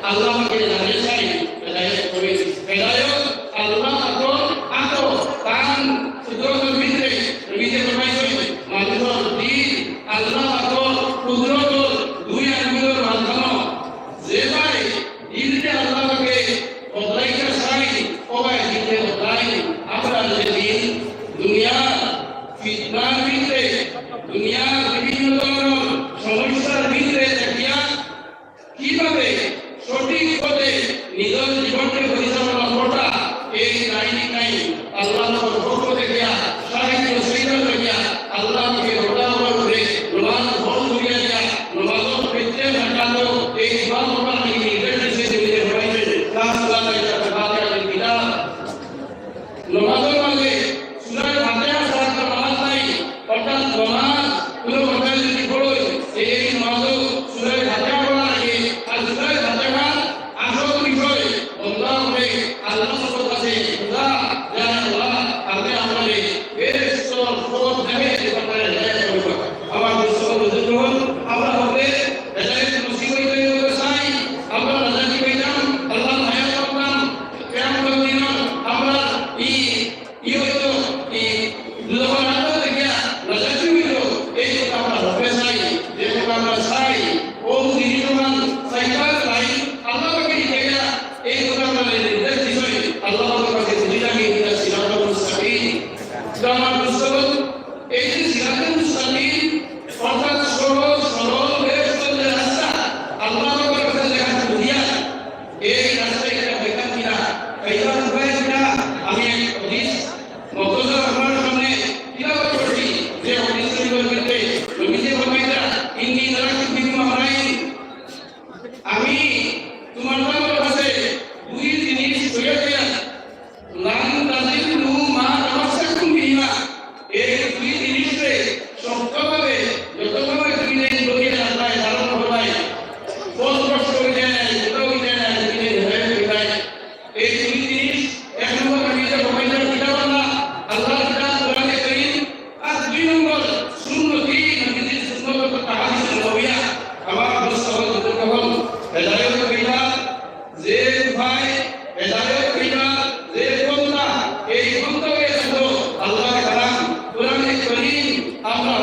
আল্লাহ আমাকে জানিয়ে যে আমরা চাই ও নির্মাণ সাইকেল লাই আল্লাহ পাকের জায়গা এই কথা আমরা নির্দেশ দিই আল্লাহ পাকের দুনিয়াকে এটা সিরাতুল মুস্তাকিম আমার মুসলমান এই যে সিরাতুল মুস্তাকিম অর্থাৎ সরল রাস্তা আল্লাহ পাকের কাছে লেখা দুনিয়া এই রাস্তায় একটা বেকার কিনা এইবার উপায় কিনা আমি এক হাদিস মতলব আপনার সামনে তিলাওয়াত করছি যে হাদিস শরীফের মধ্যে নবীজি ফরমাইলেন ইন্নী নারাকু বিকুম আমরাইন আমি তোমাদের কাছে দুই জিনিস কইয়াছি লান তাজিলু মা তামাসসাকুম বিহিমা এই দুই জিনিসে সত্যভাবে যতভাবে তুমি এই দুনিয়ার আল্লাহ ধারণ করবাই কোন কষ্ট হইতে না কোথাও হইতে না তুমি হয়ে যাবে এই দুই জিনিস এক নম্বর আমি যে ফরমাইলাম কিতাব আল্লাহ আল্লাহর কিতাব কোরআনে কারীম আর দুই নম্বর সুন্নতি নবীজির সুন্নত তাহাদিস নববিয়া আমার মুস্তাফা যতক্ষণ হেদায়েত কইলা যে ভাই হেদায়েত কইলা যে বন্দা এই বন্দাকে হলো আল্লাহর কালাম কোরআনে কারীম আমরা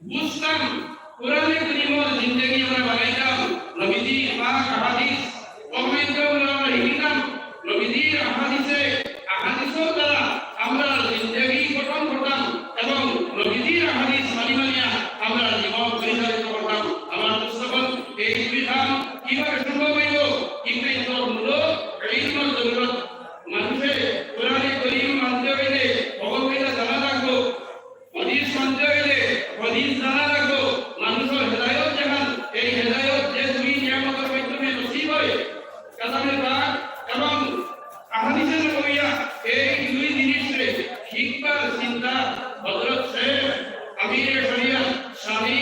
মুসলিম কোরআনে কারীমের জিন্দেগি আমরা বানাইলাম নবীজি পাক হাদিস কমেন্টও আমরা লিখলাম নবীজির আহাদিসের দ্বারা আমরা জিন্দেগি গঠন করতাম এবং নবীজির আহাদিস মানিয়া আমরা জীবন পরিচালিত করতাম আমার মুসলমান এই বিধান কিভাবে সম্ভব হইল কিন্তু এর মূল ইলমের জরুরত মানুষের কোরআনে কারীম মানতে হইলে ভগবদ্গীতা জানা লাগবে হাদিস মানতে হইলে হাদিস জানা লাগবে মানুষের হেদায়েত জানান এই হেদায়েত যে দুই নিয়ামতের মাধ্যমে নসিব হয় কালামে পাক এবং আহাদিসের নববিয়া এই দুই জিনিসে শিক্ষার চিন্তা হযরত শেখ আমির শরিয়ত শামী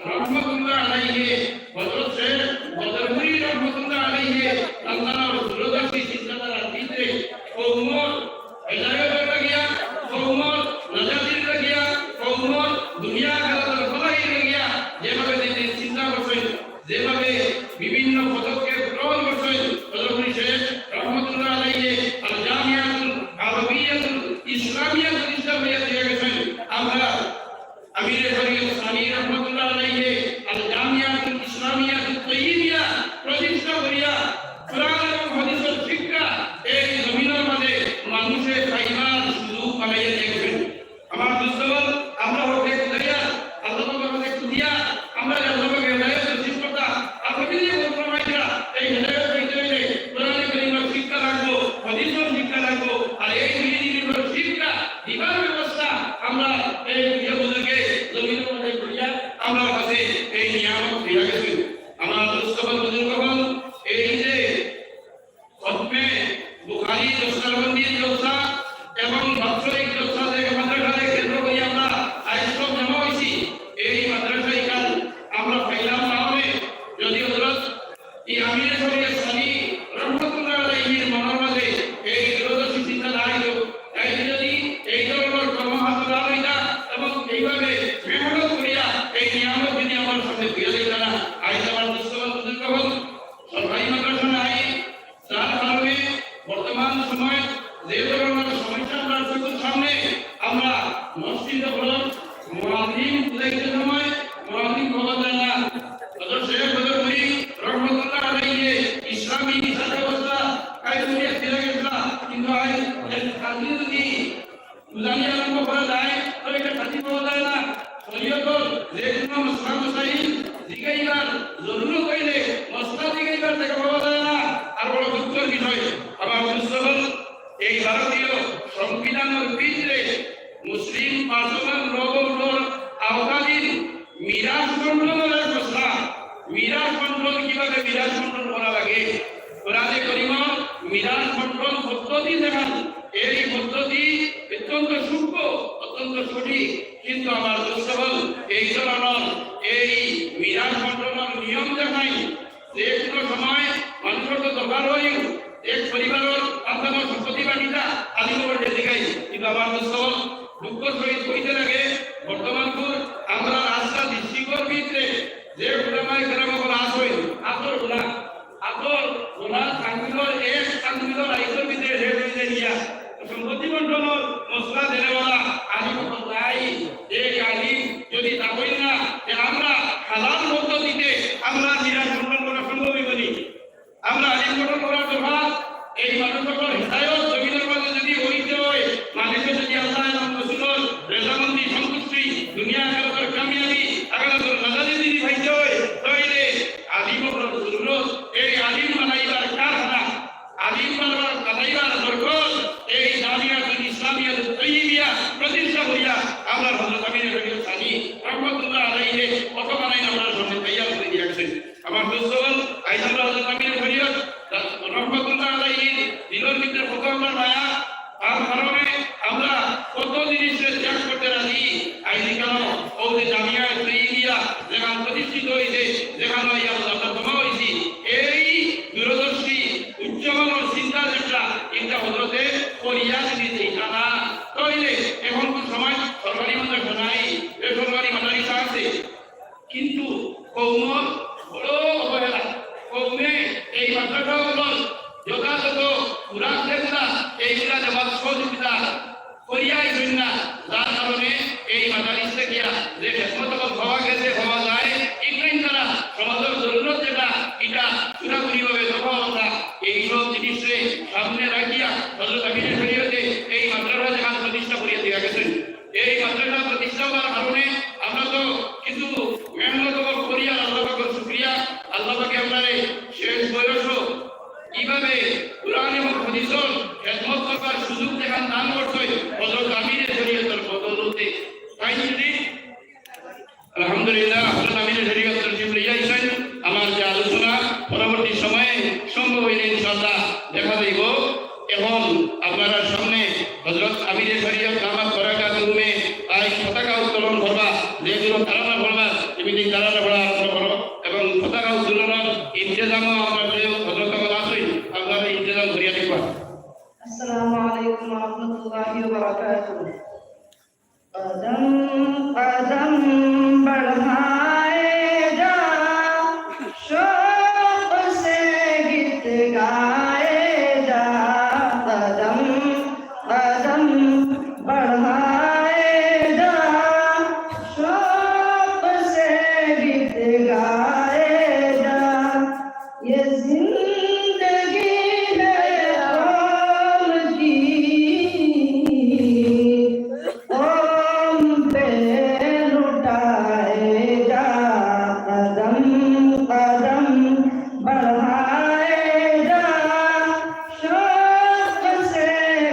রাহমাতুল্লাহ আলাইহি হযরত শেখ বদরপুরি রাহমাতুল্লাহ আলাইহি আল্লাহর দূরদর্শী চিন্তাধারা দিতে কওমর হেদায়েতের লাগিয়া কওমর নাজাতের লাগিয়া কওমর দুনিয়া আখিরাতের ফলাহের লাগিয়া যেভাবে তিনি চিন্তা করছেন যেভাবে বিভিন্ন পদক্ষেপ গ্রহণ করছেন বদরপুরি শেখ রাহমাতুল্লাহ আলাইহি আল জামিয়াতুল আরবিয়াতুল ইসলামিয়া প্রতিষ্ঠা হয়ে গেছেন আমরা আমির শরীয়ত শামী রাহমাতুল্লাহ আলাইহি আল জামিয়াতুল ইসলামিয়াতুল তাইয়্যিবিয়া প্রতিষ্ঠা করিয়া কোরআন এবং হাদিসের শিক্ষা এই জমিনের মধ্যে মানুষের পাইবার সুযোগ বানাইয়া দিয়েছেন আমার মুসলমান আমরা হতে দিয়া আল্লাহ পাকের কাছে দিয়া আমরা আল্লাহ পাকের হেদায়েত নসিব করতা আপনি যে ফরমাইলা এই হেদায়েত পেতে হইলে কোরআনে কারীমের শিক্ষা লাগবে হাদিসের শিক্ষা লাগবে আর এই দুই জিনিসের শিক্ষা দিবার ব্যবস্থা আমরা এই বুঝে জমিনের মধ্যে করিয়া আমরা কাছে এই নিয়ামত দিয়া গেছেন আমার মুসলমান বুজুর্গগণ এই যে খতমে বুখারী দস্তরবন্দির জলসা এবং বাৎসরিক জলসা থেকে মাদ্রাসায় কেন্দ্র করে আমরা আয়োজন জমা হইছি এই মাদ্রাসায় কাল আমরা পাইলাম না হবে যদি হযরত এই আমির শরীয়ত শামী রাহমাতুল্লাহ আলাইহির মনের মাঝে এই দূরদর্শী চিন্তা না আইলো তাই যদি এই ধরনের কর্মহাত না হইতা এবং এইভাবে মেহনত করিয়া এই নিয়ামত যদি আমার সামনে ফিরে দিত না আজ আমার মুসলমান বুজুর্গগণ সরকারি মাদ্রাসা নাই যার কারণে বর্তমান সময় যে ধরনের সমস্যা আমরা চোখের সামনে আমরা মসজিদে বলুন মুআযিন বুঝাইতে সময় মুআযিন বলা যায় না হযরত শেখ বদরপুরি রাহমাতুল্লাহ আলাইহি ইসলামী শিক্ষা ব্যবস্থা কায়দুনিয়া ফিরে গেছিল কিন্তু আজ কাজী যদি বুঝানি আরম্ভ করা যায় তো এটা কাজী পাওয়া যায় না শরীয়তর যে কোনো মসলা মসাইল জিগাইবার জরুরত হইলে মসলা জিগাইবার থেকে পাওয়া যায় না আর বড় দুঃখের বিষয় আমার মুসলমান এই ভারতীয় সংবিধানের ভিতরে মুসলিম পার্সোনাল লর আওতাধীন মিরাজ কন্ট্রোলের মসলা মিরাজ কন্ট্রোল কিভাবে মিরাজ কন্ট্রোল করা লাগে কোরআনে কারীমের মিরাজ কন্ট্রোল পদ্ধতি দেখান এই পদ্ধতি অত্যন্ত সূক্ষ্ম অত্যন্ত সঠিক কিন্তু আমার মুসলমান এই ধরনের এই মিরাজ কন্ট্রোলের নিয়ম দেখাই যে কোনো সময় মানুষের তো দরকার হয় এক পরিবারের আপনার সম্পত্তি বাটিটা আদি করে দেখাই কিন্তু আমার মুসলমান দুঃখ সহিত কইতে লাগে বর্তমানপুর আমরা রাস্তা দৃষ্টিকোণ ভিতরে যে উলামায়ে কেরামের আস হই আতর ওলা কাঙ্গুলর এক কাঙ্গুলর আইসর ভিতরে রেডে দিয়া সম্পত্তি বন্টনের মসলা দেনেওয়ালা আলিম নাই এই আলিম যদি তাকে কিন্তু কৌমর বড় অবহেলা কৌমে এই মাদ্রাসাগুলো যথাযথ মুরাদরা এইগুলা দেওয়ার সহযোগিতা করিয়াই না, যার কারণে এই মাদারিসে গিয়া যে খেদমত হওয়া গেছে হওয়া যায় ইকরাইন দ্বারা সমাজের জরুরত যেটা এটা পুরাপুরিভাবে সফলতা এইসব জিনিসে সামনে রাখিয়া হযরত আমিরের শরীয়তে এই মাদ্রাসা জামাত প্রতিষ্ঠা করিয়া দেওয়া গেছে। এই মাদ্রাসা প্রতিষ্ঠা হওয়ার কারণে আমরা তো কিছু মেহনত করিয়া আল্লাহ পাকের শুকরিয়া, আল্লাহ পাকে আপনারে শেষ বয়সও কিভাবে কুরআন এবং হাদিসের খেদমত করবার সুযোগ দেখান দান করতে হযরত আমিরের শরীয়তের বদৌলতে। তাই যদি আলহামদুলিল্লাহ হযরত আমিরের শরীয়তের তরজীব লইয়া আইছেন, আমার যে আলোচনা পরবর্তী সময়ে সম্ভব হইলে ইনশাআল্লাহ দেখা দেব। এখন আপনারা সামনে হযরত আমিরের শরীয়ত নামাজ বরাকাত রুমে আই পতাকা উত্তোলন করবা, যেগুলো তারানা করবা এমনি তারানা করা আরম্ভ করো এবং পতাকা উত্তোলনের ইন্তজামও আপনাদের হযরত আসই আপনারা ইন্তজাম করিয়া দিবা। আসসালামু আলাইকুম ওয়া রাহমাতুল্লাহি ওয়া বারাকাতুহু। কদম কদম बढ़ाए जा शौक से गीत गाए जा, कदम कदम बढ़ाए जा शौक से गीत गाए जा, ये जिंदगी है कौम की कौम पे लुटाए जा, कदम कदम बढ़ाए जा शौक से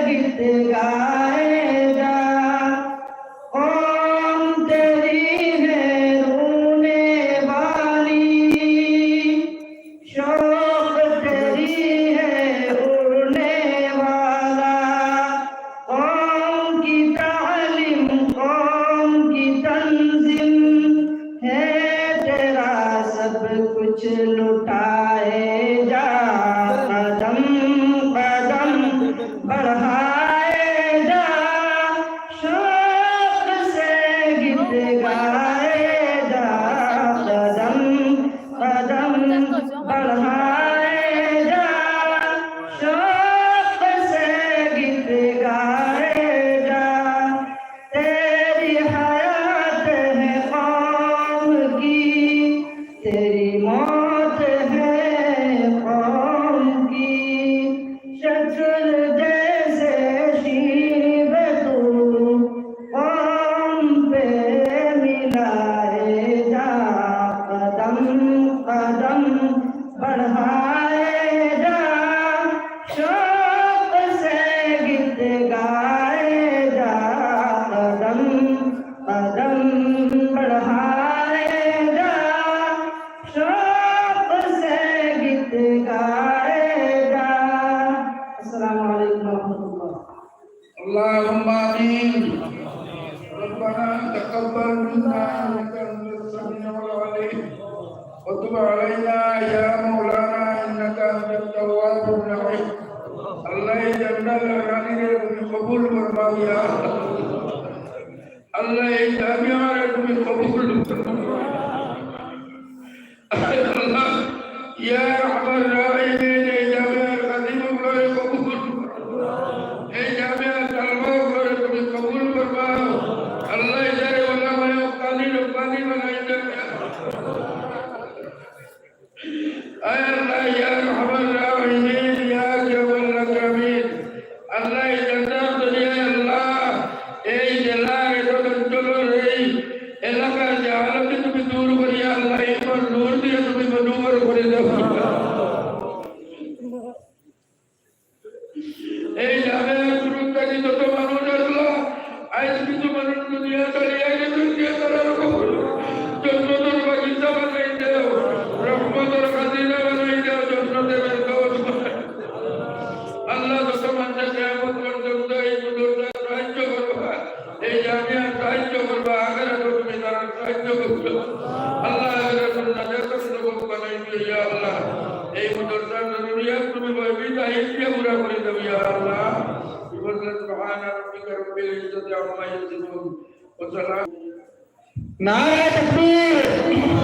गीत गाए जा, कौम तेरी है रोने वाली शौक तेरी है उड़ने वाला, कौम की तालीम कौम की तंजीम है तेरा सब कुछ लुटाए जा, कदम कदम बढ़ाए जा शौक से गीत गाए जा, कदम कदम बढ़ाए जा शौक से गीत गाए जा, तेरी हयात है कौम की तेरी मौत है कौम की, शजर जैसे शीर तू कौम पे मिलाए जा, कदम कदम बढ़ाए जा शौक से गीत गाए जा, कदम कदम बढ़ाए जा शौक से गीत गाए जा। अस्सलामु अलैकुम व रहमतुल्लाह। اللهم آمين. ربنا تقبل منا إنك أنت السميع العليم وتب علينا يا مولانا إنك أنت التواب الرحيم. الله جل جلاله قبول فرما يا الله جامعة تمہیں قبول الله يا أرحم الراحمين جامعة قديم الله قبول جامعة طلبة تمہیں قبول فرما الله جل وعلا قادر بنا اے اللہ یا ارحم الراحمین یا اکرم الاکرمین اللہ جنات دنیا اللہ اے جلال دولت এই এলাকার যে আলোকে তুমি দূর করিয়া আল্লাহ এর নূর দিয়ে তুমি মনোহর করে দাও। এই জায়গায় গুরুত্বী যত মানুষ আসলো আজ কিছু মানুষ দুনিয়া চালিয়ে গেছে দুনিয়া করার খবর জন্মতর বাগিচা বানাই দেও রহমতের খাজিনা বানাই দেও জন্নতের ব্যবস্থা আল্লাহ যত মানুষ কিয়ামত পর্যন্ত এই মুদুরটা সাহায্য করবা এই জামিয়া সাহায্য করবা আগের তুমি তারা সাহায্য করছো আল্লাহ আগের নাজাতের সবব বানাই দিও ইয়া আল্লাহ এই মুদুরটার জরুরিয়াত তুমি বইবি তাহিয়ে পুরা করে দাও ইয়া আল্লাহ سبحان ربك رب العزة عما يصفون وسلام नारे तकबीर।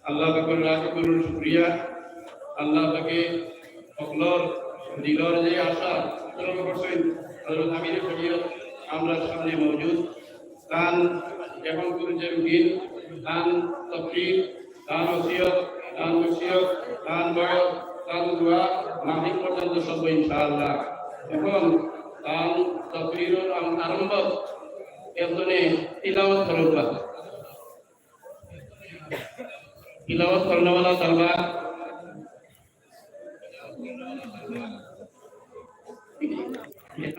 আল্লাহ পাকের লাখো করুন শুকরিয়া আল্লাহ পাকে সকলর দিলর যে আশা পূরণ করছেন হযরত আমির শরীয়ত আমরা সামনে মওজুদ কান এবং কুরজের দিন কান তাফসীর কান ওসিয়ত কান ওসিয়ত কান বয়ান কান দোয়া মাহফিল পর্যন্ত সব ইনশাআল্লাহ এখন কান তাফসীরের আরম্ভ এজনে তিলাওয়াত করবা तिलावत करने वाला तलबा ये